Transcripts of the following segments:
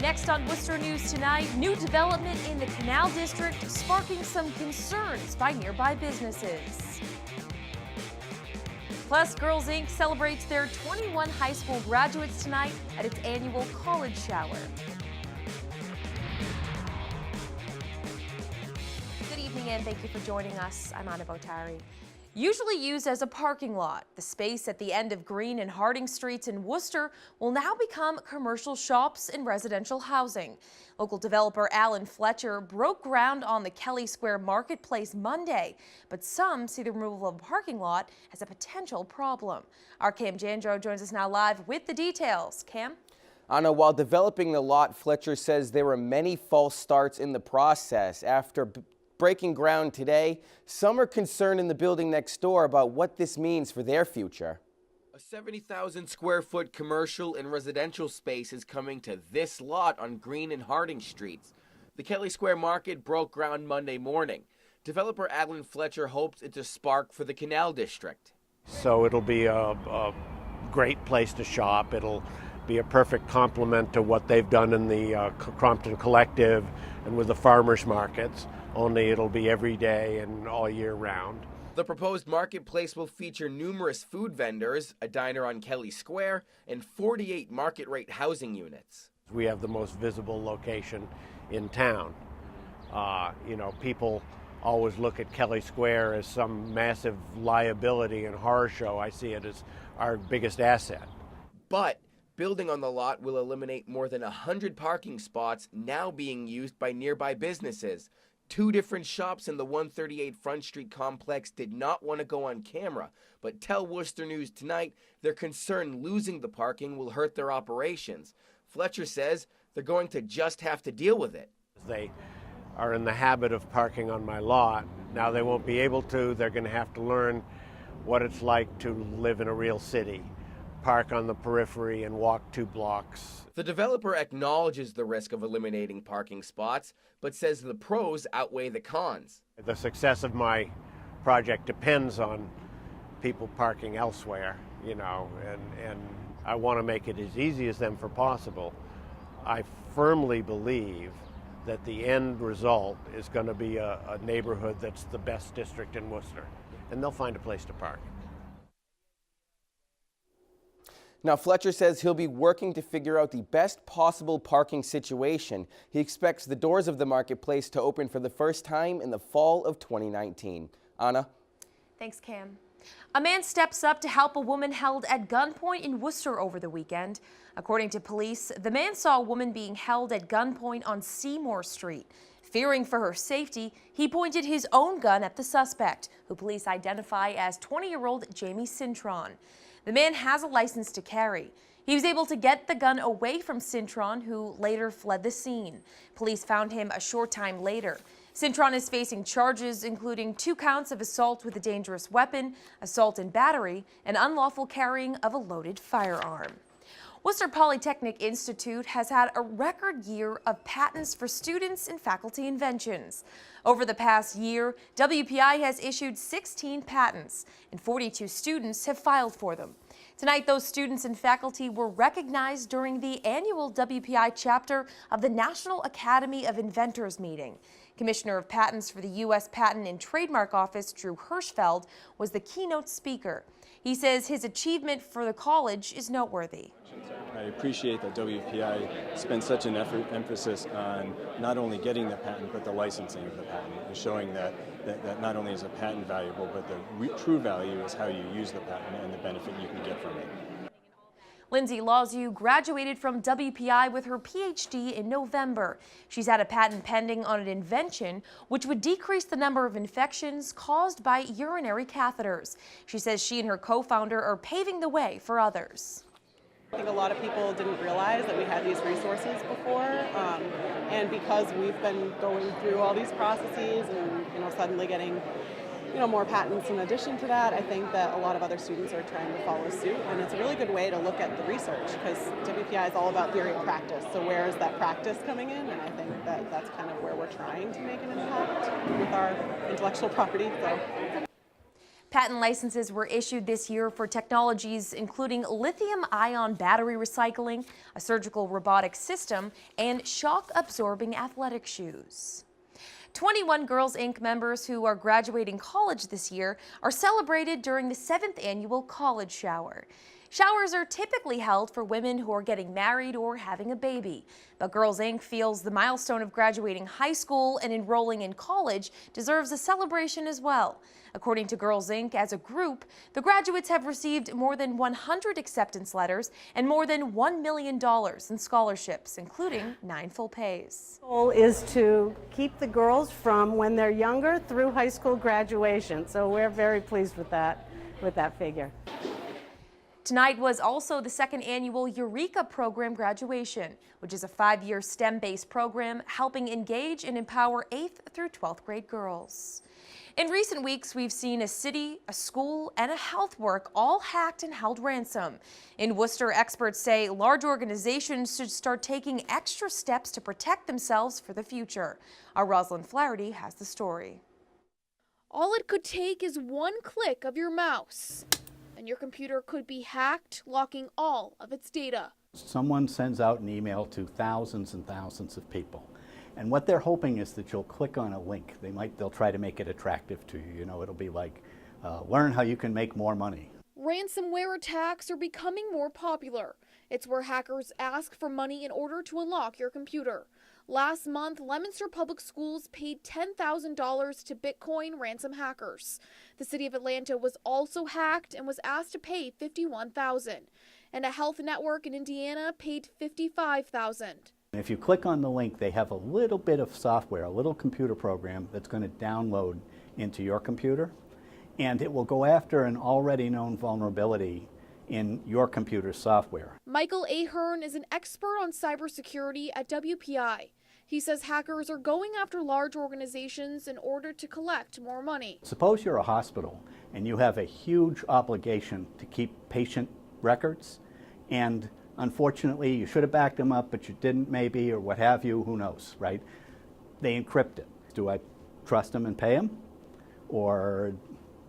Next on Worcester News tonight, new development in the Canal District sparking some concerns by nearby businesses. Plus, Girls Inc. celebrates their 21 high school graduates tonight at its annual college shower. Good evening and thank you for joining us. I'm Anna Botari. Usually used as a parking lot, the space at the end of Green and Harding Streets in Worcester will now become commercial shops and residential housing. Local developer Alan Fletcher broke ground on the Kelley Square Marketplace Monday, but some see the removal of a parking lot as a potential problem. Our Cam Jandro joins us now live with the details. Cam? Anna, while developing the lot, Fletcher says there were many false starts in the process. After breaking ground today, some are concerned in the building next door about what this means for their future. A 70,000 square foot commercial and residential space is coming to this lot on Green and Harding Streets. The Kelley Square Market broke ground Monday morning. Developer Alan Fletcher hopes it's a spark for the Canal District. So it'll be a great place to shop. It'll be a perfect complement to what they've done in the Crompton Collective and with the farmers markets. Only it'll be every day and all year round. The proposed marketplace will feature numerous food vendors, a diner on Kelley Square, and 48 market rate housing units. We have the most visible location in town. People always look at Kelley Square as some massive liability and horror show. I see it as our biggest asset. But building on the lot will eliminate more than 100 parking spots now being used by nearby businesses. Two different shops in the 138 Front Street complex did not want to go on camera, but tell Worcester News tonight they're concerned losing the parking will hurt their operations. Fletcher says they're going to just have to deal with it. They are in the habit of parking on my lot. Now they won't be able to. They're going to have to learn what it's like to live in a real city. Park on the periphery and walk 2 blocks. The developer acknowledges the risk of eliminating parking spots, but says the pros outweigh the cons. The success of my project depends on people parking elsewhere, and I want to make it as easy as them for possible. I firmly believe that the end result is going to be a neighborhood that's the best district in Worcester, and they'll find a place to park. Now, Fletcher says he'll be working to figure out the best possible parking situation. He expects the doors of the marketplace to open for the first time in the fall of 2019. Anna? Thanks, Cam. A man steps up to help a woman held at gunpoint in Worcester over the weekend. According to police, the man saw a woman being held at gunpoint on Seymour Street. Fearing for her safety, he pointed his own gun at the suspect, who police identify as 20-year-old Jamie Cintron. The man has a license to carry. He was able to get the gun away from Cintron, who later fled the scene. Police found him a short time later. Cintron is facing charges including 2 counts of assault with a dangerous weapon, assault and battery, and unlawful carrying of a loaded firearm. Worcester Polytechnic Institute has had a record year of patents for students and faculty inventions. Over the past year, WPI has issued 16 patents, and 42 students have filed for them. Tonight, those students and faculty were recognized during the annual WPI chapter of the National Academy of Inventors meeting. Commissioner of Patents for the U.S. Patent and Trademark Office, Drew Hirschfeld, was the keynote speaker. He says his achievement for the college is noteworthy. I appreciate that WPI spends such an emphasis on not only getting the patent, but the licensing of the patent, and showing that not only is a patent valuable, but the true value is how you use the patent and the benefit you can get from it. Lindsay Lazu graduated from WPI with her PhD in November. She's had a patent pending on an invention which would decrease the number of infections caused by urinary catheters. She says she and her co-founder are paving the way for others. I think a lot of people didn't realize that we had these resources before, and because we've been going through all these processes and suddenly getting more patents in addition to that, I think that a lot of other students are trying to follow suit, and it's a really good way to look at the research because WPI is all about theory and practice. So where is that practice coming in? And I think that that's kind of where we're trying to make an impact with our intellectual property. Patent licenses were issued this year for technologies including lithium-ion battery recycling, a surgical robotic system, and shock-absorbing athletic shoes. 21 Girls Inc. members who are graduating college this year are celebrated during the 7th annual college shower. Showers are typically held for women who are getting married or having a baby, but Girls Inc. feels the milestone of graduating high school and enrolling in college deserves a celebration as well. According to Girls Inc., as a group, the graduates have received more than 100 acceptance letters and more than $1 million in scholarships, including 9 full pays. The goal is to keep the girls from when they're younger through high school graduation, so we're very pleased with that figure. Tonight was also the 2nd annual Eureka program graduation, which is a 5-year STEM-based program helping engage and empower 8th through 12th grade girls. In recent weeks, we've seen a city, a school, and a health work all hacked and held ransom. In Worcester, experts say large organizations should start taking extra steps to protect themselves for the future. Our Rosalind Flaherty has the story. All it could take is one click of your mouse, and your computer could be hacked, locking all of its data. Someone sends out an email to thousands and thousands of people. And what they're hoping is that you'll click on a link. They'll try to make it attractive to you. You know, it'll be like, learn how you can make more money. Ransomware attacks are becoming more popular. It's where hackers ask for money in order to unlock your computer. Last month, Leominster Public Schools paid $10,000 to Bitcoin ransom hackers. The city of Atlanta was also hacked and was asked to pay $51,000. And a health network in Indiana paid $55,000. If you click on the link, they have a little bit of software, a little computer program that's going to download into your computer, and it will go after an already known vulnerability in your computer's software. Michael Ahern is an expert on cybersecurity at WPI. He says hackers are going after large organizations in order to collect more money. Suppose you're a hospital and you have a huge obligation to keep patient records, and unfortunately, you should have backed them up, but you didn't maybe, or what have you, who knows, right? They encrypt it. Do I trust them and pay them? Or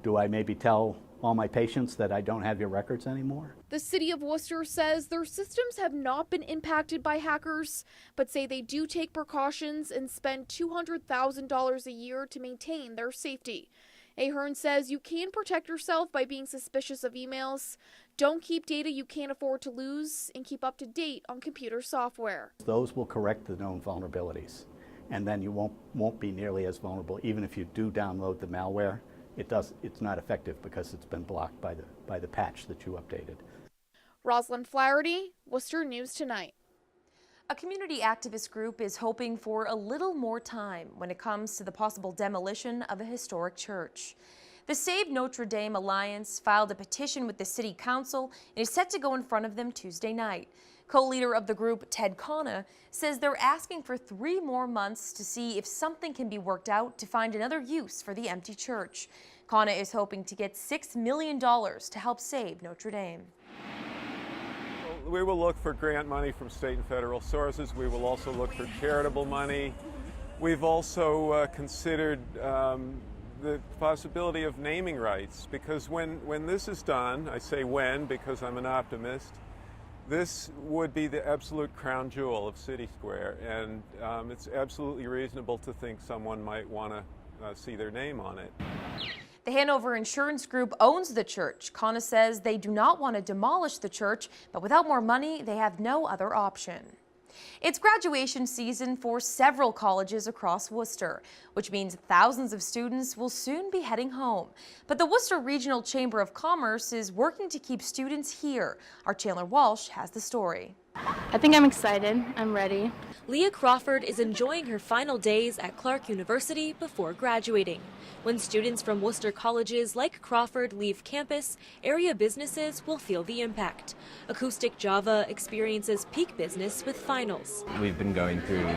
do I maybe tell all my patients that I don't have your records anymore? The city of Worcester says their systems have not been impacted by hackers, but say they do take precautions and spend $200,000 a year to maintain their safety. Ahern says you can protect yourself by being suspicious of emails. Don't keep data you can't afford to lose, and keep up to date on computer software. Those will correct the known vulnerabilities, and then you won't be nearly as vulnerable. Even if you do download the malware, it's not effective because it's been blocked by the patch that you updated. Rosalind Flaherty, Worcester News Tonight. A community activist group is hoping for a little more time when it comes to the possible demolition of a historic church. The Save Notre Dame Alliance filed a petition with the City Council and is set to go in front of them Tuesday night. Co-leader of the group, Ted Kana, says they're asking for 3 more months to see if something can be worked out to find another use for the empty church. Kana is hoping to get $6 million to help save Notre Dame. We will look for grant money from state and federal sources. We will also look for charitable money. We've also considered the possibility of naming rights, because when this is done, I say when because I'm an optimist, this would be the absolute crown jewel of City Square, and it's absolutely reasonable to think someone might want to see their name on it. The Hanover Insurance Group owns the church. Kana says they do not want to demolish the church, but without more money, they have no other option. It's graduation season for several colleges across Worcester, which means thousands of students will soon be heading home. But the Worcester Regional Chamber of Commerce is working to keep students here. Our Chandler Walsh has the story. I think I'm excited. I'm ready. Leah Crawford is enjoying her final days at Clark University before graduating. When students from Worcester colleges like Crawford leave campus, area businesses will feel the impact. Acoustic Java experiences peak business with finals. We've been going through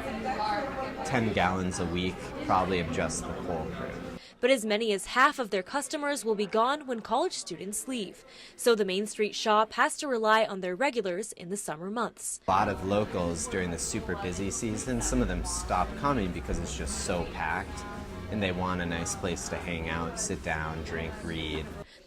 10 gallons a week, probably of just the cold brew. But as many as half of their customers will be gone when college students leave. So the Main Street shop has to rely on their regulars in the summer months. A lot of locals during the super busy season, some of them stop coming because it's just so packed. and they want a nice place to hang out, sit down, drink, read.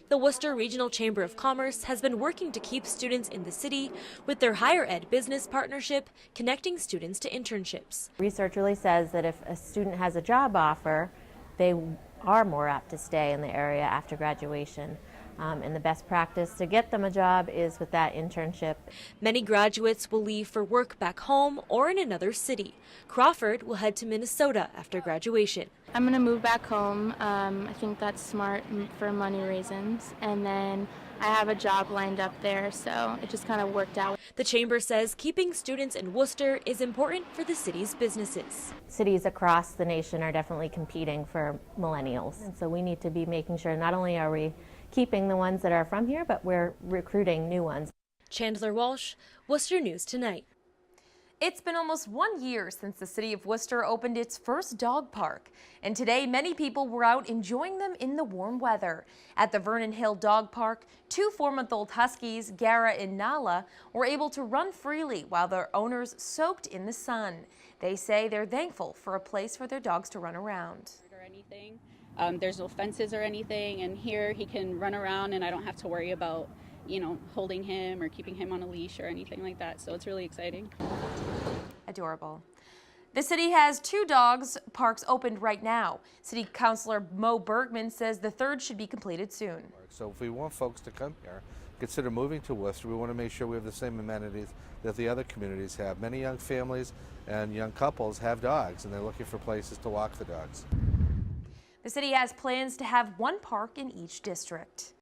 The Worcester Regional Chamber of Commerce has been working to keep students in the city with their higher ed business partnership, connecting students to internships. Research really says that if a student has a job offer, they are more apt to stay in the area after graduation. And the best practice to get them a job is with that internship. Many graduates will leave for work back home or in another city. Crawford will head to Minnesota after graduation. I'm going to move back home. I think that's smart for money reasons. And then I have a job lined up there, so it just kind of worked out. The chamber says keeping students in Worcester is important for the city's businesses. Cities across the nation are definitely competing for millennials. And so we need to be making sure not only are we keeping the ones that are from here, but we're recruiting new ones. Chandler Walsh, Worcester News Tonight. It's been almost 1 year since the city of Worcester opened its first dog park, and today many people were out enjoying them in the warm weather. At the Vernon Hill Dog Park, 2 4-month-old huskies, Gara and Nala, were able to run freely while their owners soaked in the sun. They say they're thankful for a place for their dogs to run around. There's no fences or anything, and here he can run around and I don't have to worry about, holding him or keeping him on a leash or anything like that. So it's really exciting. Adorable. The city has 2 dogs parks opened right now. City Councilor Mo Bergman says the 3rd should be completed soon. So if we want folks to come here, consider moving to Worcester, we want to make sure we have the same amenities that the other communities have. Many young families and young couples have dogs, and they're looking for places to walk the dogs. The city has plans to have 1 park in each district.